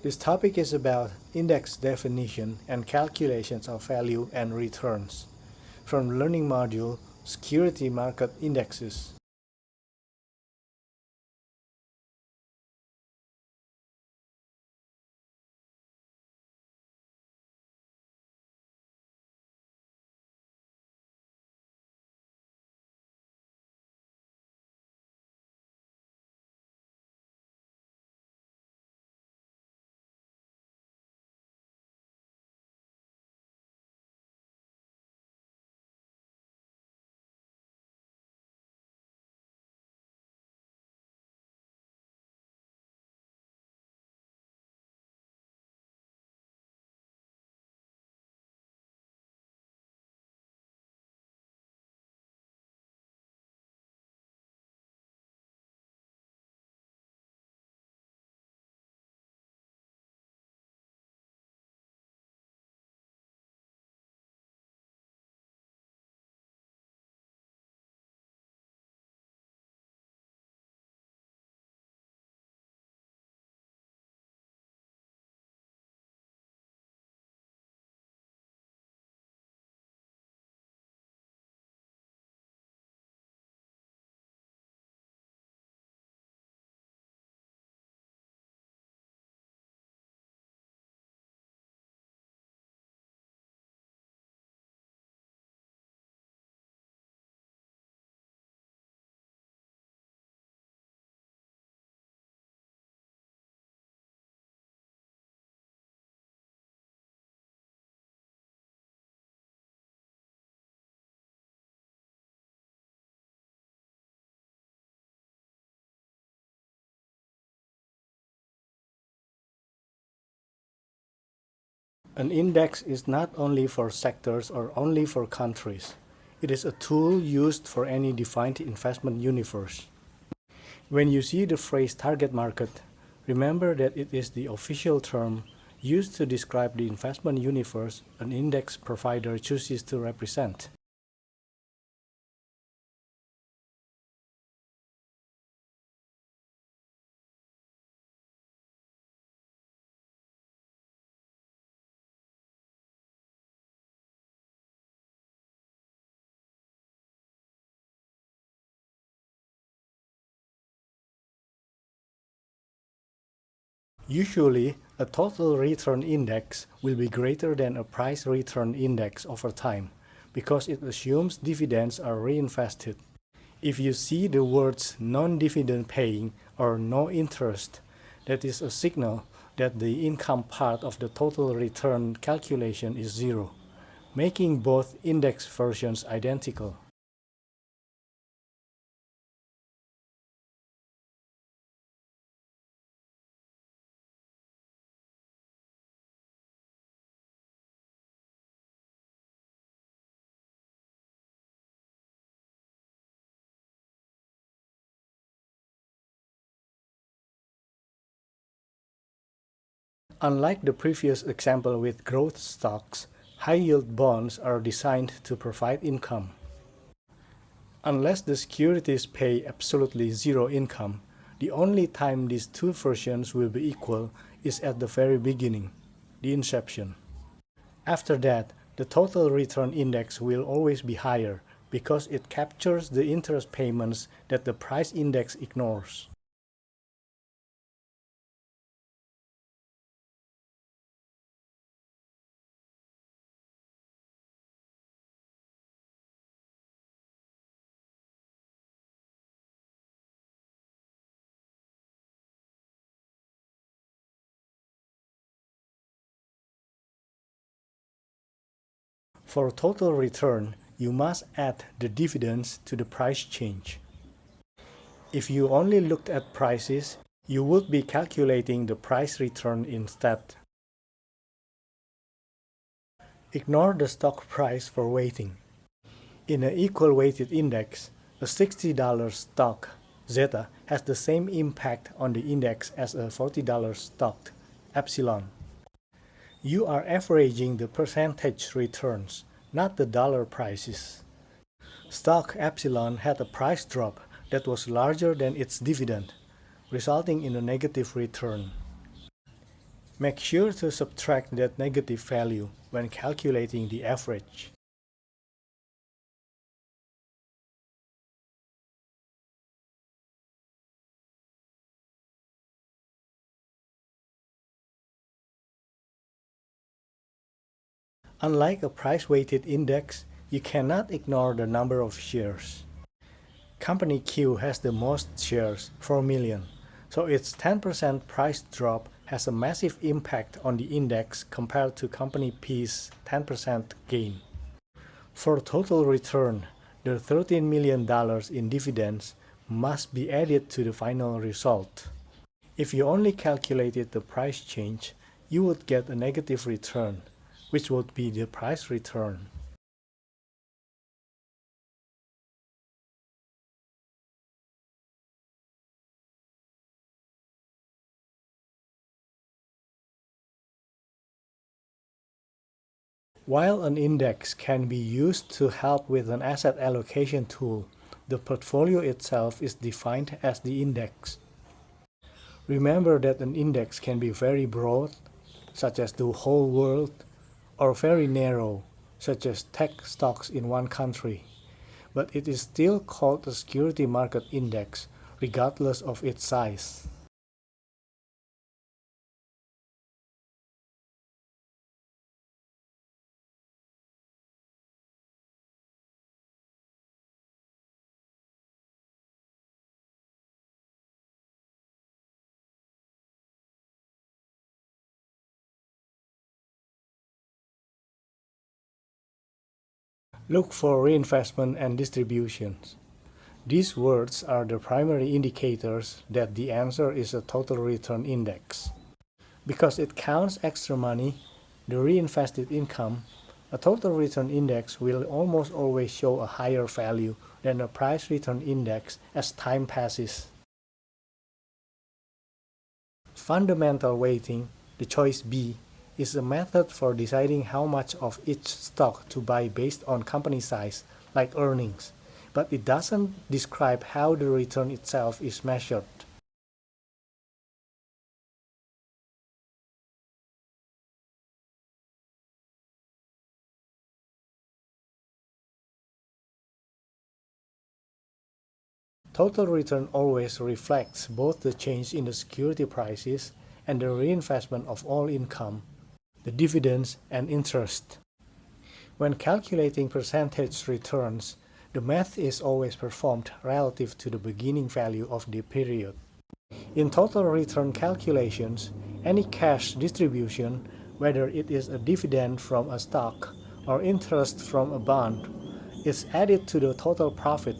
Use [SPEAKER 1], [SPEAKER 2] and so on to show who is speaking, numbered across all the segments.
[SPEAKER 1] This topic is about index definition and calculations of value and returns from learning module Security Market Indexes. An index is not only for sectors or only for countries. It is a tool used for any defined investment universe. When you see the phrase target market, remember that it is the official term used to describe the investment universe an index provider chooses to represent. Usually, a total return index will be greater than a price return index over time because it assumes dividends are reinvested. If you see the words non-dividend paying or no interest, that is a signal that the income part of the total return calculation is zero, making both index versions identical. Unlike the previous example with growth stocks, high-yield bonds are designed to provide income. Unless the securities pay absolutely zero income, the only time these two versions will be equal is at the very beginning, the inception. After that, the total return index will always be higher because it captures the interest payments that the price index ignores. For total return, you must add the dividends to the price change. If you only looked at prices, you would be calculating the price return instead. Ignore the stock price for weighting. In an equal weighted index, a $60 stock, zeta, has the same impact on the index as a $40 stock, epsilon. You are averaging the percentage returns, not the dollar prices. Stock epsilon had a price drop that was larger than its dividend, resulting in a negative return. Make sure to subtract that negative value when calculating the average. Unlike a price-weighted index, you cannot ignore the number of shares. Company Q has the most shares, 4 million, so its 10% price drop has a massive impact on the index compared to Company P's 10% gain. For total return, the $13 million in dividends must be added to the final result. If you only calculated the price change, you would get a negative return, which would be the price return. While an index can be used to help with an asset allocation tool, the portfolio itself is defined as the index. Remember that an index can be very broad, such as the whole world, or very narrow, such as tech stocks in one country. But it is still called a security market index, regardless of its size. Look for reinvestment and distributions. These words are the primary indicators that the answer is a total return index. Because it counts extra money, the reinvested income, a total return index will almost always show a higher value than a price return index as time passes. Fundamental weighting, the choice B, is a method for deciding how much of each stock to buy based on company size, like earnings, but it doesn't describe how the return itself is measured. Total return always reflects both the change in the security prices and the reinvestment of all income, the dividends and interest. When calculating percentage returns, the math is always performed relative to the beginning value of the period. In total return calculations, any cash distribution, whether it is a dividend from a stock or interest from a bond, is added to the total profit.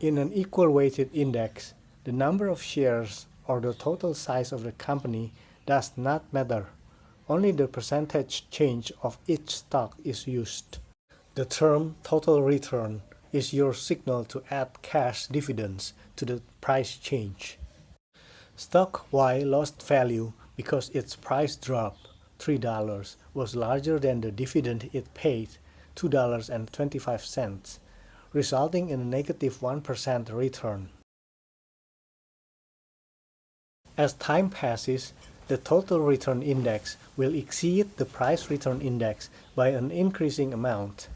[SPEAKER 1] In an equal weighted index, the number of shares or the total size of the company does not matter. Only the percentage change of each stock is used. The term total return is your signal to add cash dividends to the price change. Stock Y lost value because its price drop, $3, was larger than the dividend it paid, $2.25, resulting in a negative 1% return. As time passes, the total return index will exceed the price return index by an increasing amount.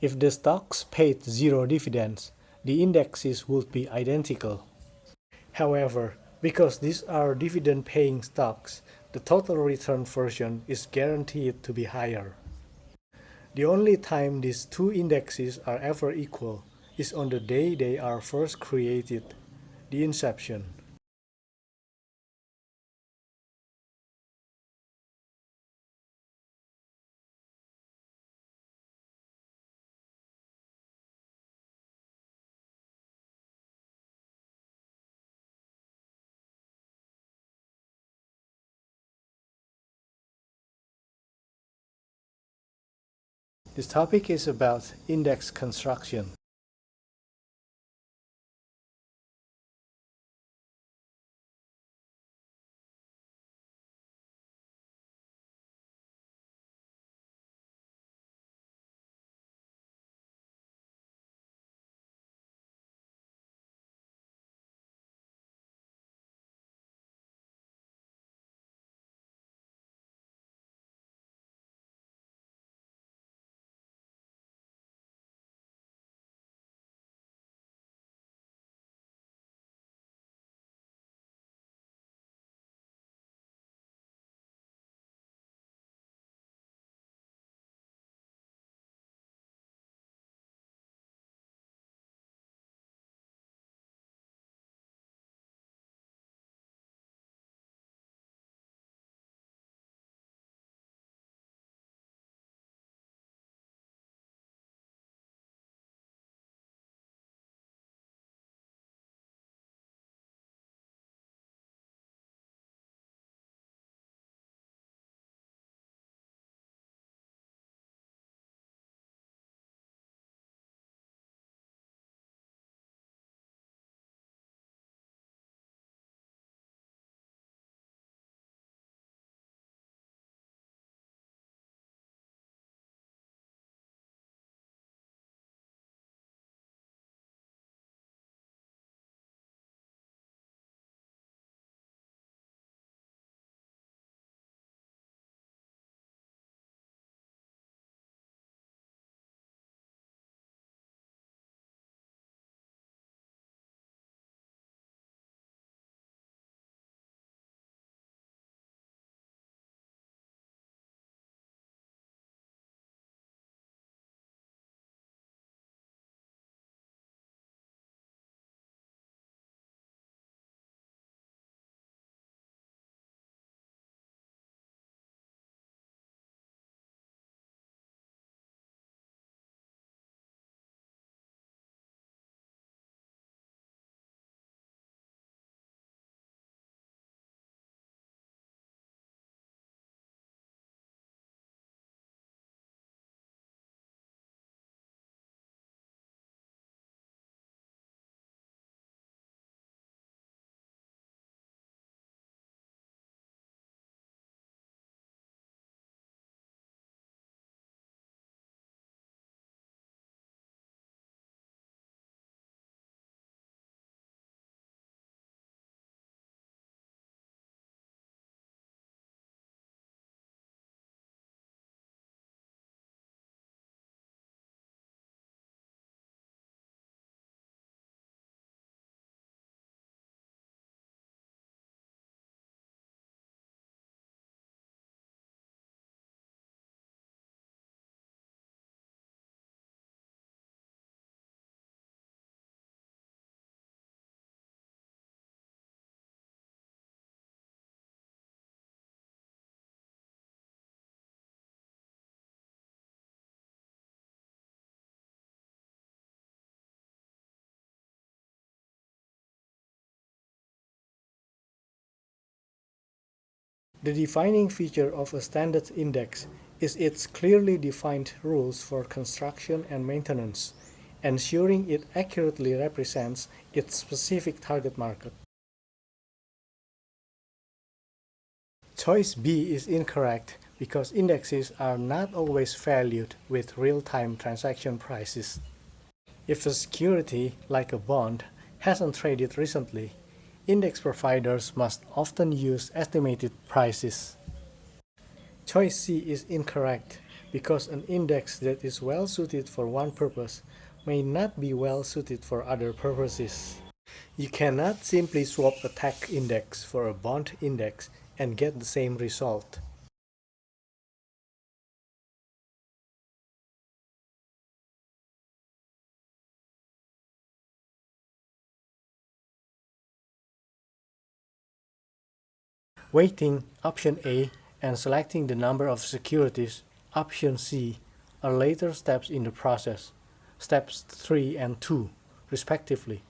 [SPEAKER 1] If the stocks paid zero dividends, the indexes would be identical. However, because these are dividend-paying stocks, the total return version is guaranteed to be higher. The only time these two indexes are ever equal is on the day they are first created, the inception. This topic is about index construction. The defining feature of a standard index is its clearly defined rules for construction and maintenance, ensuring it accurately represents its specific target market. Choice B is incorrect because indexes are not always valued with real-time transaction prices. If a security, like a bond, hasn't traded recently, index providers must often use estimated prices. Choice C is incorrect because an index that is well suited for one purpose may not be well suited for other purposes. You cannot simply swap a tech index for a bond index and get the same result. Weighting option A and selecting the number of securities option C are later steps in the process, steps 3 and 2, respectively,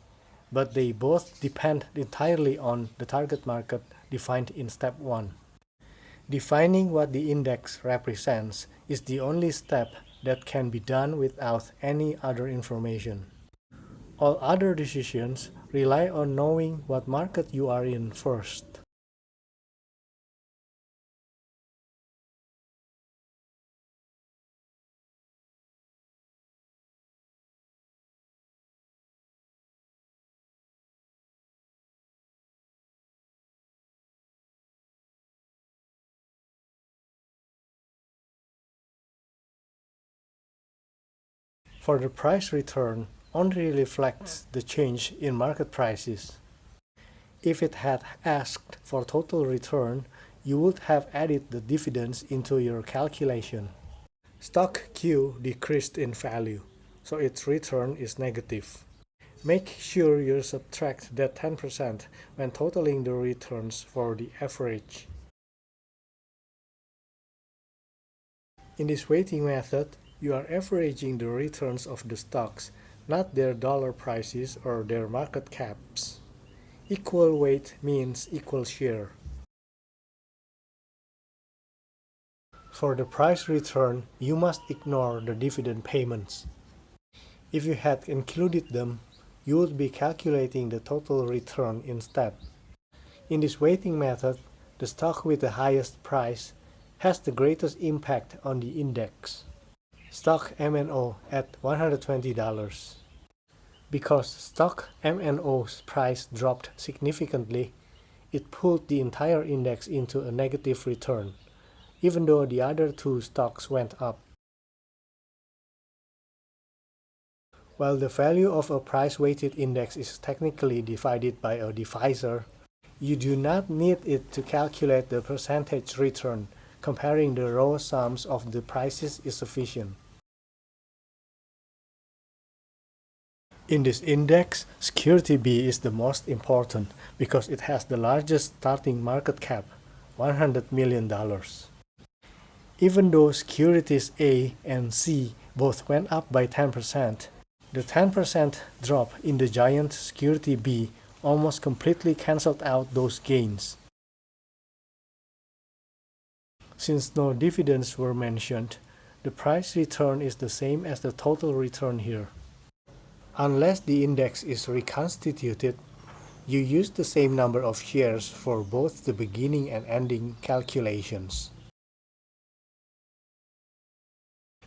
[SPEAKER 1] but they both depend entirely on the target market defined in step 1. Defining what the index represents is the only step that can be done without any other information. All other decisions rely on knowing what market you are in first. For the price return only reflects the change in market prices. If it had asked for total return, you would have added the dividends into your calculation. Stock Q decreased in value, so its return is negative. Make sure you subtract that 10% when totaling the returns for the average. In this weighting method, you are averaging the returns of the stocks, not their dollar prices or their market caps. Equal weight means equal share. For the price return, you must ignore the dividend payments. If you had included them, you would be calculating the total return instead. In this weighting method, the stock with the highest price has the greatest impact on the index. Stock MNO at $120. Because stock MNO's price dropped significantly, it pulled the entire index into a negative return, even though the other two stocks went up. While the value of a price-weighted index is technically divided by a divisor, you do not need it to calculate the percentage return. Comparing the raw sums of the prices is sufficient. In this index, security B is the most important because it has the largest starting market cap, $100 million. Even though securities A and C both went up by 10%, the 10% drop in the giant security B almost completely canceled out those gains. Since no dividends were mentioned, the price return is the same as the total return here. Unless the index is reconstituted, you use the same number of shares for both the beginning and ending calculations.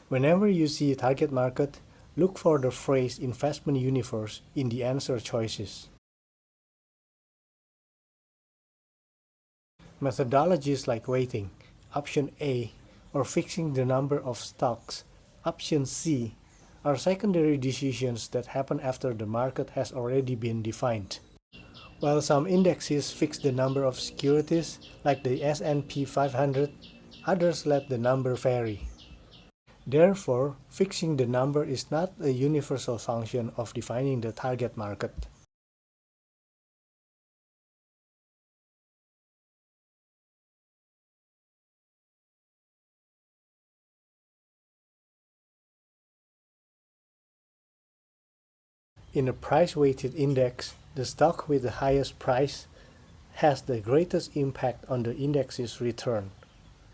[SPEAKER 1] Whenever you see a target market, look for the phrase investment universe in the answer choices. Methodologies like weighting, option A, or fixing the number of stocks, option C, are secondary decisions that happen after the market has already been defined. While some indexes fix the number of securities, like the S&P 500, others let the number vary. Therefore, fixing the number is not a universal function of defining the target market. In a price-weighted index, the stock with the highest price has the greatest impact on the index's return.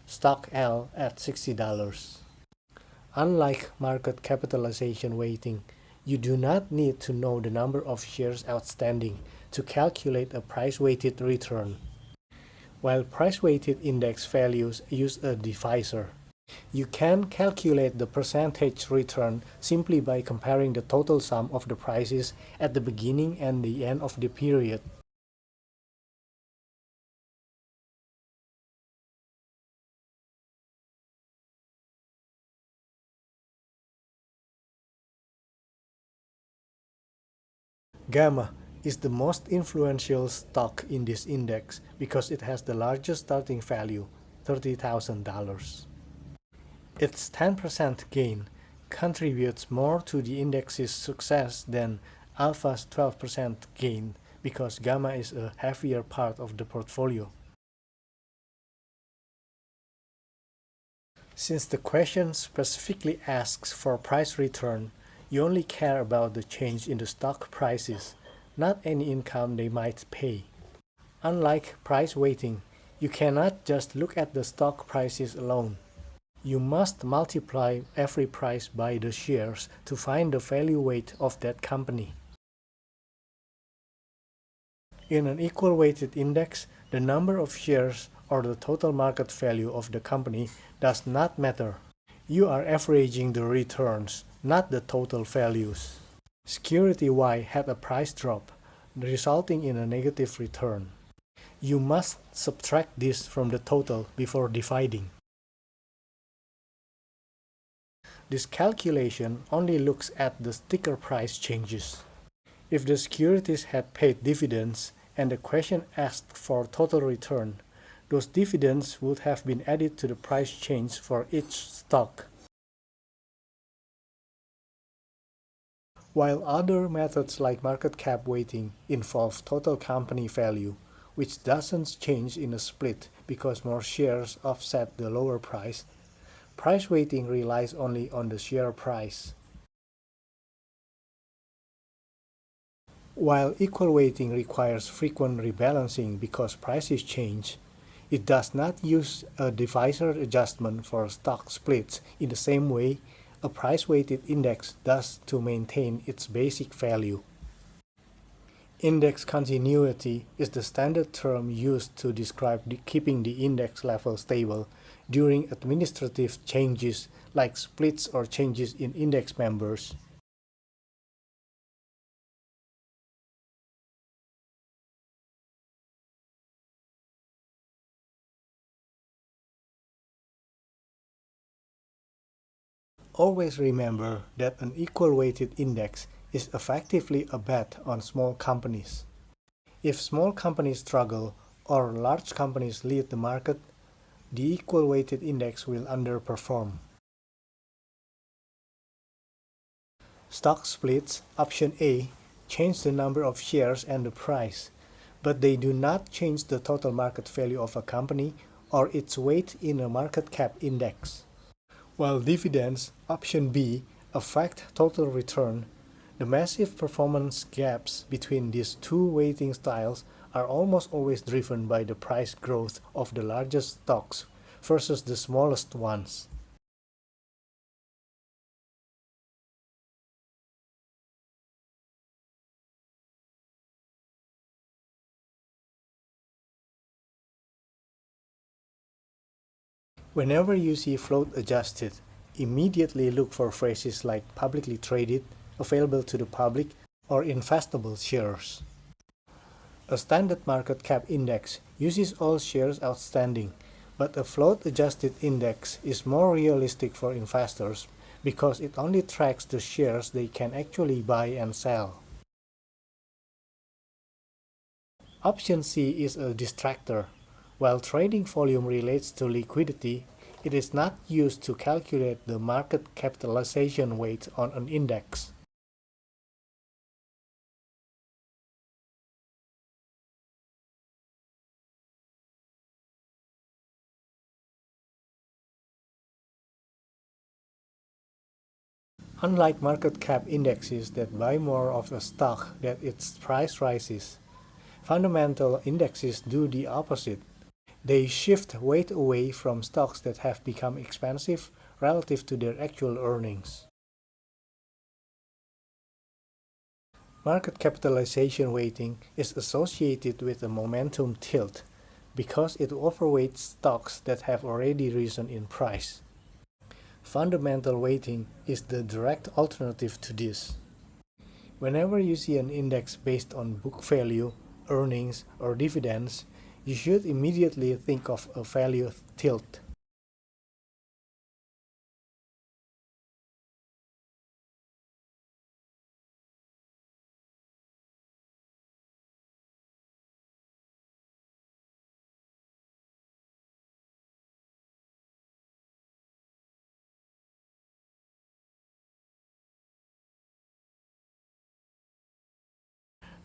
[SPEAKER 1] Stock L at $60. Unlike market capitalization weighting, you do not need to know the number of shares outstanding to calculate a price-weighted return. While price-weighted index values use a divisor, you can calculate the percentage return simply by comparing the total sum of the prices at the beginning and the end of the period. Gamma is the most influential stock in this index because it has the largest starting value, $30,000. Its 10% gain contributes more to the index's success than Alpha's 12% gain because Gamma is a heavier part of the portfolio. Since the question specifically asks for price return, you only care about the change in the stock prices, not any income they might pay. Unlike price weighting, you cannot just look at the stock prices alone. You must multiply every price by the shares to find the value weight of that company. In an equal weighted index, the number of shares or the total market value of the company does not matter. You are averaging the returns, not the total values. Security Y had a price drop, resulting in a negative return. You must subtract this from the total before dividing. This calculation only looks at the sticker price changes. If the securities had paid dividends and the question asked for total return, those dividends would have been added to the price change for each stock. While other methods like market cap weighting involve total company value, which doesn't change in a split because more shares offset the lower price, price weighting relies only on the share price. While equal weighting requires frequent rebalancing because prices change, it does not use a divisor adjustment for stock splits in the same way a price-weighted index does to maintain its basic value. Index continuity is the standard term used to describe keeping the index level stable during administrative changes like splits or changes in index members. Always remember that an equal-weighted index is effectively a bet on small companies. If small companies struggle or large companies lead the market, the equal-weighted index will underperform. Stock splits, option A, change the number of shares and the price, but they do not change the total market value of a company or its weight in a market cap index. While dividends, option B, affect total return, the massive performance gaps between these two weighting styles are almost always driven by the price growth of the largest stocks versus the smallest ones. Whenever you see float adjusted, immediately look for phrases like publicly traded, available to the public, or investable shares. A standard market cap index uses all shares outstanding, but a float adjusted index is more realistic for investors because it only tracks the shares they can actually buy and sell. Option C is a distractor. While trading volume relates to liquidity, it is not used to calculate the market capitalization weight on an index. Unlike market cap indexes that buy more of a stock that its price rises, Fundamental indexes do the opposite. They shift weight away from stocks that have become expensive relative to their actual earnings. Market capitalization weighting is associated with a momentum tilt because it overweights stocks that have already risen in price. Fundamental weighting is the direct alternative to this. Whenever you see an index based on book value, earnings, or dividends, you should immediately think of a value tilt.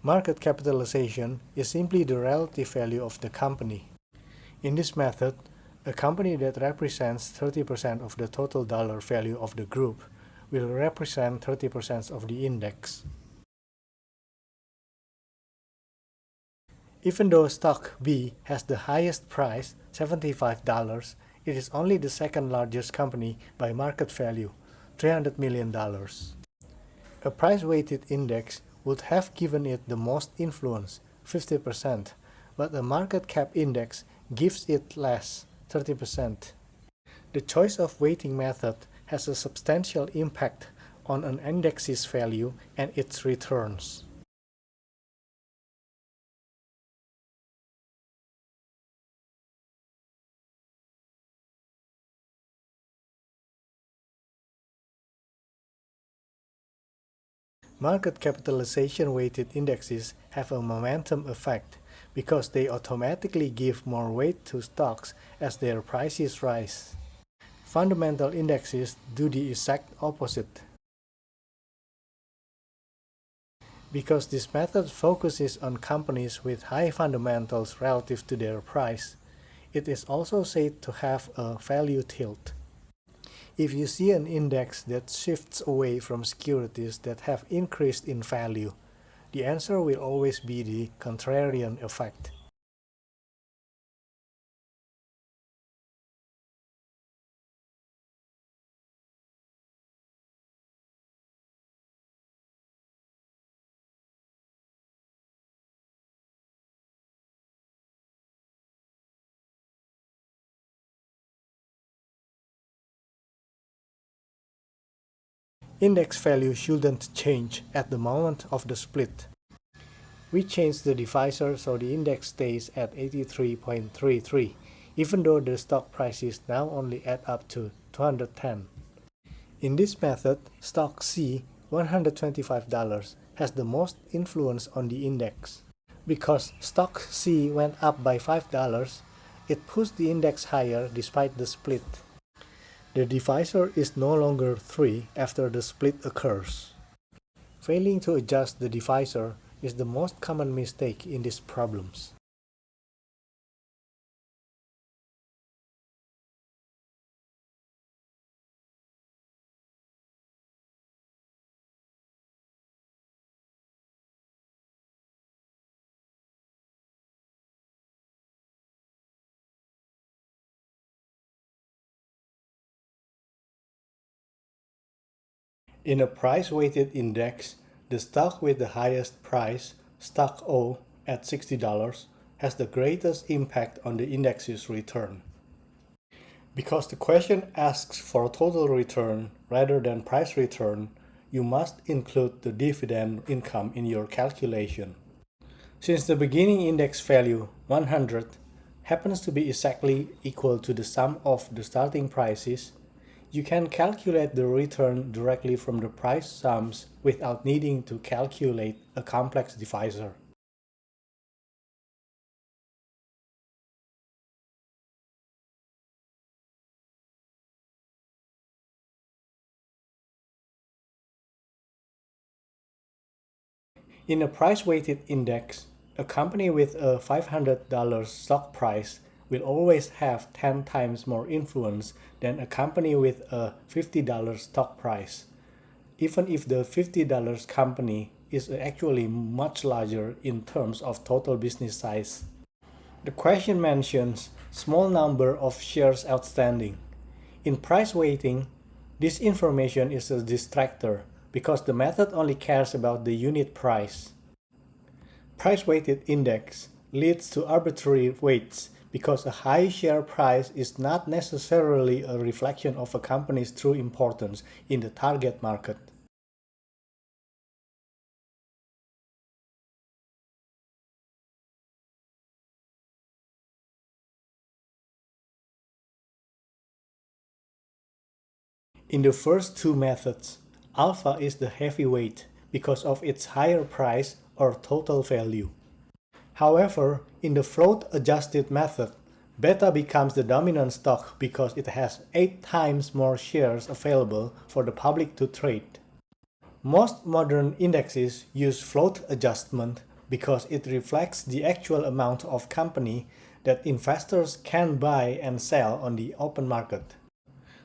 [SPEAKER 1] Market capitalization is simply the relative value of the company. In this method, a company that represents 30% of the total dollar value of the group will represent 30% of the index. Even though stock B has the highest price, $75, it is only the second largest company by market value, $300 million. A price-weighted index would have given it the most influence, 50%, but a market cap index gives it less, 30%. The choice of weighting method has a substantial impact on an index's value and its returns. Market capitalization-weighted indexes have a momentum effect because they automatically give more weight to stocks as their prices rise. Fundamental indexes do the exact opposite. Because this method focuses on companies with high fundamentals relative to their price, it is also said to have a value tilt. If you see an index that shifts away from securities that have increased in value, the answer will always be the contrarian effect. Index value shouldn't change at the moment of the split. We changed the divisor so the index stays at 83.33, even though the stock prices now only add up to 210. In this method, stock C, $125, has the most influence on the index. Because stock C went up by $5, it pushed the index higher despite the split. The divisor is no longer 3 after the split occurs. Failing to adjust the divisor is the most common mistake in these problems. In a price-weighted index, the stock with the highest price, stock O at $60, has the greatest impact on the index's return. Because the question asks for total return rather than price return, you must include the dividend income in your calculation. Since the beginning index value, 100, happens to be exactly equal to the sum of the starting prices, you can calculate the return directly from the price sums without needing to calculate a complex divisor. In a price-weighted index, a company with a $500 stock price will always have 10 times more influence than a company with a $50 stock price. even if the $50 company is actually much larger in terms of total business size. The question mentions small number of shares outstanding. In price weighting, this information is a distractor because the method only cares about the unit price. Price-weighted index leads to arbitrary weights because a high share price is not necessarily a reflection of a company's true importance in the target market. In the first two methods, alpha is the heavyweight because of its higher price or total value. However, in the float-adjusted method, beta becomes the dominant stock because it has 8 times more shares available for the public to trade. Most modern indexes use float adjustment because it reflects the actual amount of company that investors can buy and sell on the open market.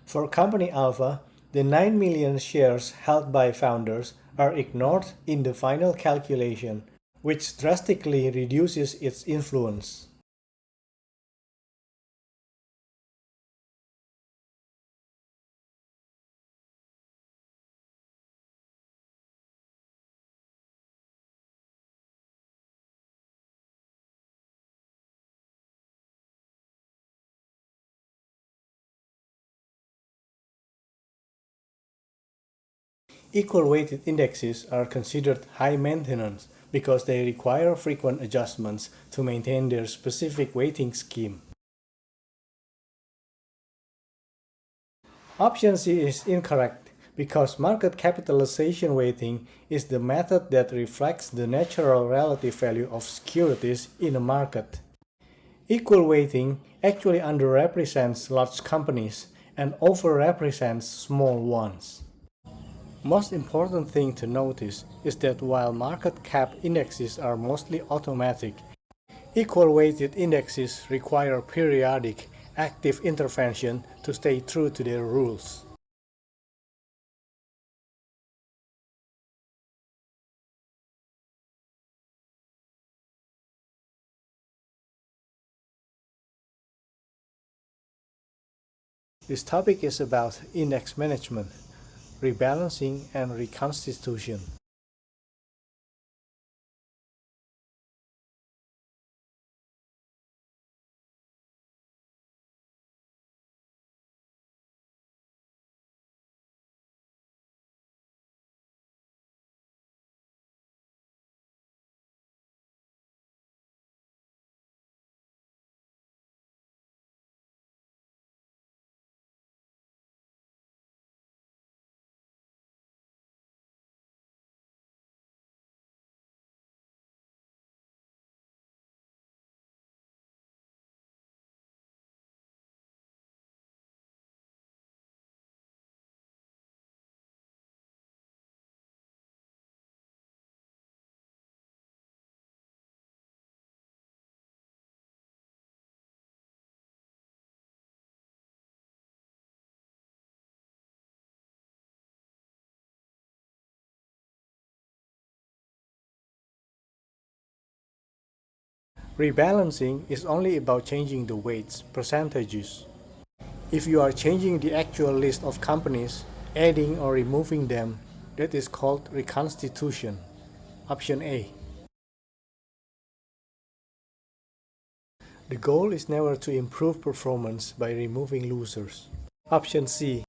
[SPEAKER 1] For company alpha, the 9 million shares held by founders are ignored in the final calculation, which drastically reduces its influence. Equal weighted indexes are considered high maintenance because they require frequent adjustments to maintain their specific weighting scheme. Option C is incorrect because market capitalization weighting is the method that reflects the natural relative value of securities in a market. Equal weighting actually underrepresents large companies and overrepresents small ones. Most important thing to notice is that while market cap indexes are mostly automatic, equal weighted indexes require periodic, active intervention to stay true to their rules. This topic is about index management, rebalancing, and reconstitution. Rebalancing is only about changing the weights, percentages. If you are changing the actual list of companies, adding or removing them, that is called reconstitution. Option A. The goal is never to improve performance by removing losers. Option C.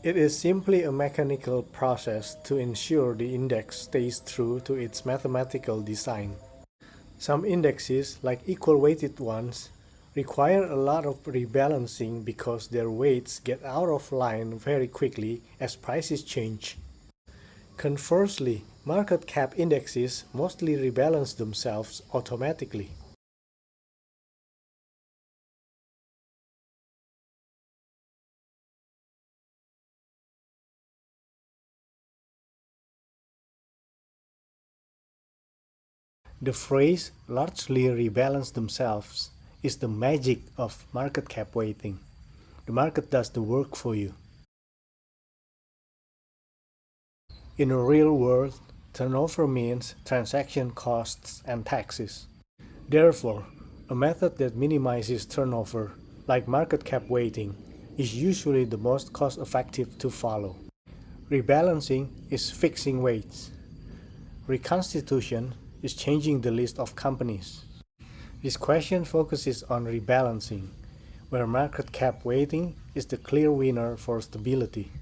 [SPEAKER 1] It is simply a mechanical process to ensure the index stays true to its mathematical design. Some indexes, like equal-weighted ones, require a lot of rebalancing because their weights get out of line very quickly as prices change. Conversely, market cap indexes mostly rebalance themselves automatically. The phrase largely rebalance themselves is the magic of market cap weighting. The market does the work for you. In a real world, turnover means transaction costs and taxes. Therefore, a method that minimizes turnover, like market cap weighting, is usually the most cost-effective to follow. Rebalancing is fixing weights. Reconstitution is changing the list of companies. This question focuses on rebalancing, where market cap weighting is the clear winner for stability.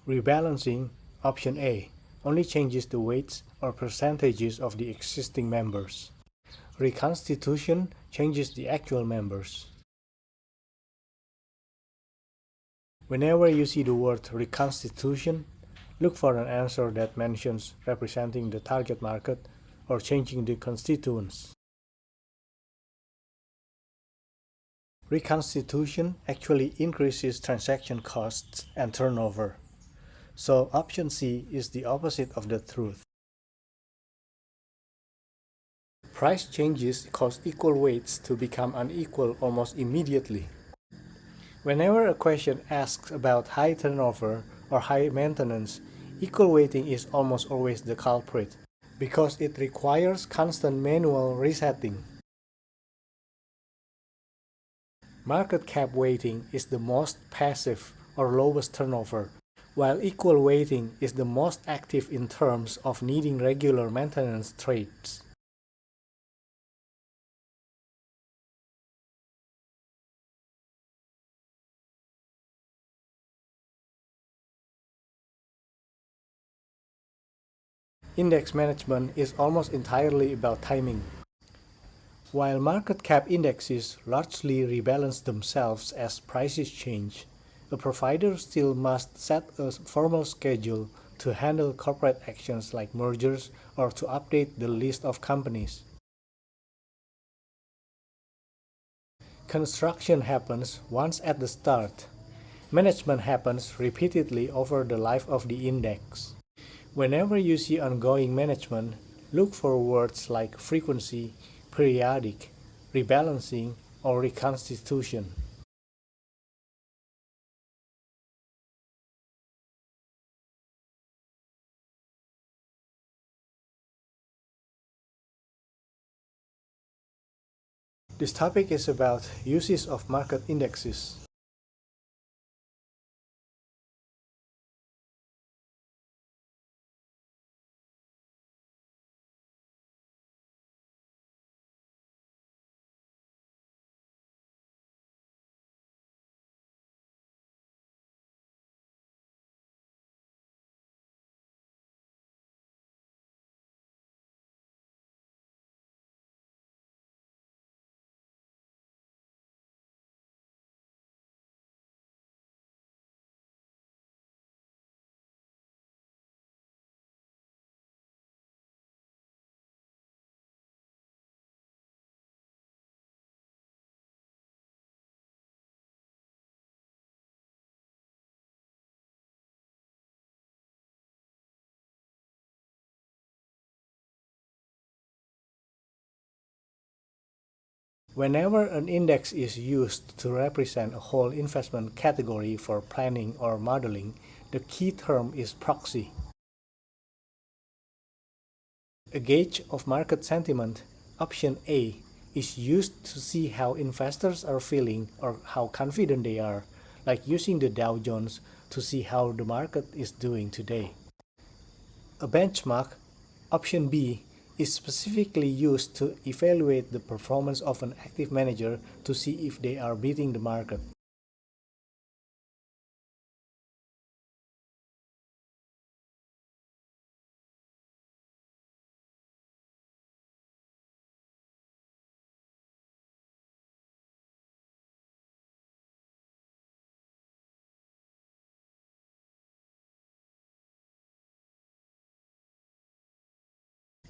[SPEAKER 1] Rebalancing, option A, only changes the weights or percentages of the existing members. Reconstitution changes the actual members. Whenever you see the word reconstitution, look for an answer that mentions representing the target market or changing the constituents. Reconstitution actually increases transaction costs and turnover. So option C is the opposite of the truth. Price changes cause equal weights to become unequal almost immediately. Whenever a question asks about high turnover or high maintenance, equal weighting is almost always the culprit, because it requires constant manual resetting. Market cap weighting is the most passive or lowest turnover, while equal weighting is the most active in terms of needing regular maintenance trades. Index management is almost entirely about timing. While market cap indexes largely rebalance themselves as prices change, a provider still must set a formal schedule to handle corporate actions like mergers or to update the list of companies. Construction happens once at the start. Management happens repeatedly over the life of the index. Whenever you see ongoing management, look for words like frequency, periodic, rebalancing, or reconstitution. This topic is about uses of market indexes. Whenever an index is used to represent a whole investment category for planning or modeling, the key term is proxy. A gauge of market sentiment, option A, is used to see how investors are feeling or how confident they are, like using the Dow Jones to see how the market is doing today. A benchmark, option B, is specifically used to evaluate the performance of an active manager to see if they are beating the market.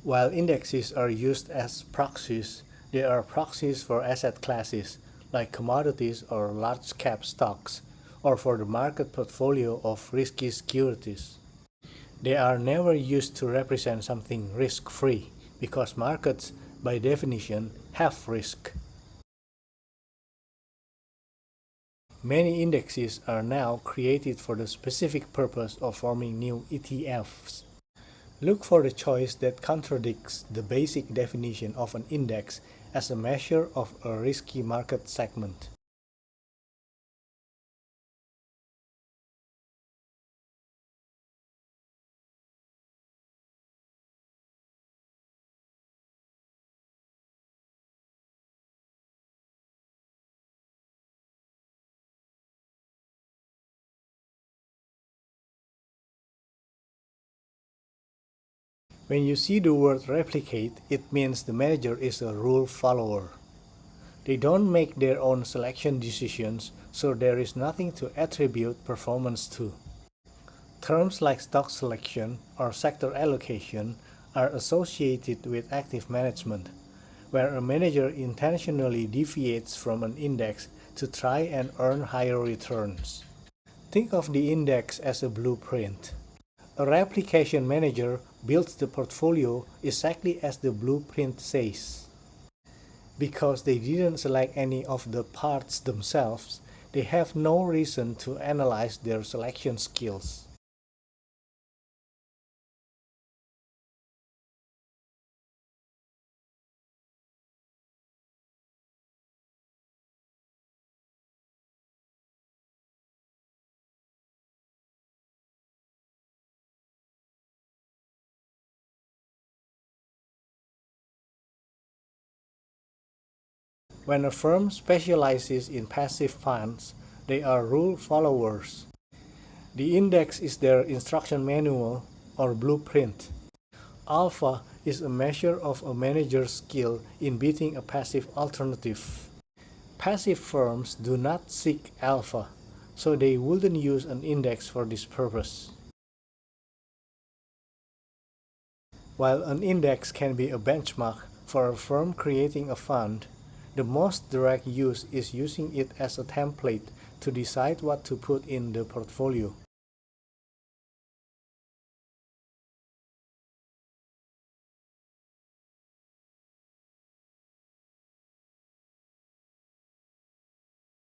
[SPEAKER 1] While indexes are used as proxies, they are proxies for asset classes like commodities or large cap stocks, or for the market portfolio of risky securities. They are never used to represent something risk-free, because markets, by definition, have risk. Many indexes are now created for the specific purpose of forming new ETFs. Look for the choice that contradicts the basic definition of an index as a measure of a risky market segment. When you see the word replicate, it means the manager is a rule follower. They don't make their own selection decisions, so there is nothing to attribute performance to. Terms like stock selection or sector allocation are associated with active management, where a manager intentionally deviates from an index to try and earn higher returns. Think of the index as a blueprint. A replication manager builds the portfolio exactly as the blueprint says. Because they didn't select any of the parts themselves, they have no reason to analyze their selection skills. When a firm specializes in passive funds, they are rule followers. The index is their instruction manual or blueprint. Alpha is a measure of a manager's skill in beating a passive alternative. Passive firms do not seek alpha, so they wouldn't use an index for this purpose. While an index can be a benchmark for a firm creating a fund, the most direct use is using it as a template to decide what to put in the portfolio.